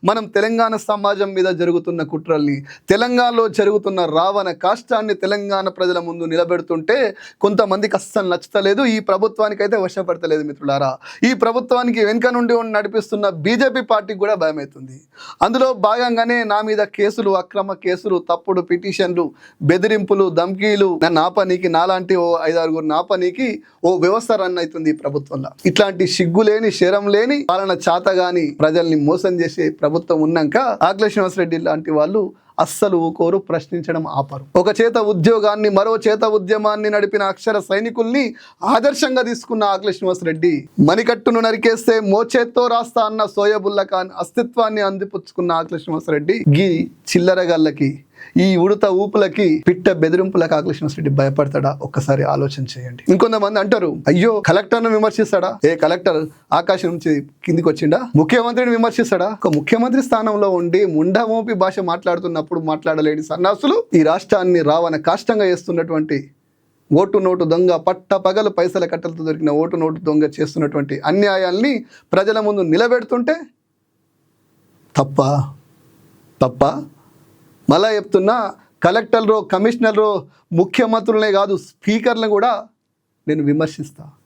మనం తెలంగాణ సమాజం మీద జరుగుతున్న కుట్రల్ని, తెలంగాణలో జరుగుతున్న రావణ కాష్టాన్ని తెలంగాణ ప్రజల ముందు నిలబెడుతుంటే కొంతమందికి అస్సలు నచ్చలేదు. ఈ ప్రభుత్వానికి అయితే వశపడతలేదు మిత్రులారా. ఈ ప్రభుత్వానికి వెనుక నుండి నడిపిస్తున్న బీజేపీ పార్టీకి కూడా భయమవుతుంది. అందులో భాగంగానే నా మీద కేసులు, అక్రమ కేసులు, తప్పుడు పిటిషన్లు, బెదిరింపులు, ధమ్కీలు, నన్ను ఆపనీకి, నాలాంటి ఓ 5-6 ఆపనీకి ఓ వ్యవస్థ రన్ అవుతుంది ఈ ప్రభుత్వంలో. ఇట్లాంటి సిగ్గులేని, శరం లేని పాలన చాతగాని ప్రజల్ని మోసం చేసే ప్రభుత్వం ఉన్నాక ఆకుల శ్రీనివాస్ రెడ్డి లాంటి వాళ్ళు అస్సలు ఊకోరు, ప్రశ్నించడం ఆపరు. ఒక చేత ఉద్యోగాన్ని, మరో చేత ఉద్యమాన్ని నడిపిన అక్షర సైనికుల్ని ఆదర్శంగా తీసుకున్న ఆకుల శ్రీనివాస్ రెడ్డి మణికట్టును నరికేస్తే మోచేత్తో రాస్తా అన్న సోయబుల్లా ఖాన్ అస్తిత్వాన్ని అందిపుచ్చుకున్న ఆకుల శ్రీనివాస్ రెడ్డి గీ చిల్లరగాళ్ళకి, ఈ ఉడత ఊపులకి, పిట్ట బెదిరింపులకు ఆకుల శ్రీనివాస్ రెడ్డి భయపడతాడా? ఒక్కసారి ఆలోచన చేయండి. ఇంకొంతమంది అంటారు, అయ్యో కలెక్టర్ను విమర్శిస్తాడా? ఏ కలెక్టర్ ఆకాశం నుంచి కిందికి వచ్చిండా? ముఖ్యమంత్రిని విమర్శిస్తాడా? ఒక ముఖ్యమంత్రి స్థానంలో ఉండి ముండమోపి భాష మాట్లాడుతున్నప్పుడు మాట్లాడలేని సన్నాసులు ఈ రాష్ట్రాన్ని రావణ కాష్టంగా చేస్తున్నటువంటి, ఓటు నోటు దొంగ, పట్ట పగలు పైసల కట్టలతో దొరికిన ఓటు నోటు దొంగ చేస్తున్నటువంటి అన్యాయాల్ని ప్రజల ముందు నిలబెడుతుంటే తప్ప మళ్ళా చెప్తున్నా, కలెక్టర్లు, కమిషనర్లు, ముఖ్యమంత్రులనే కాదు, స్పీకర్లను కూడా నేను విమర్శిస్తా.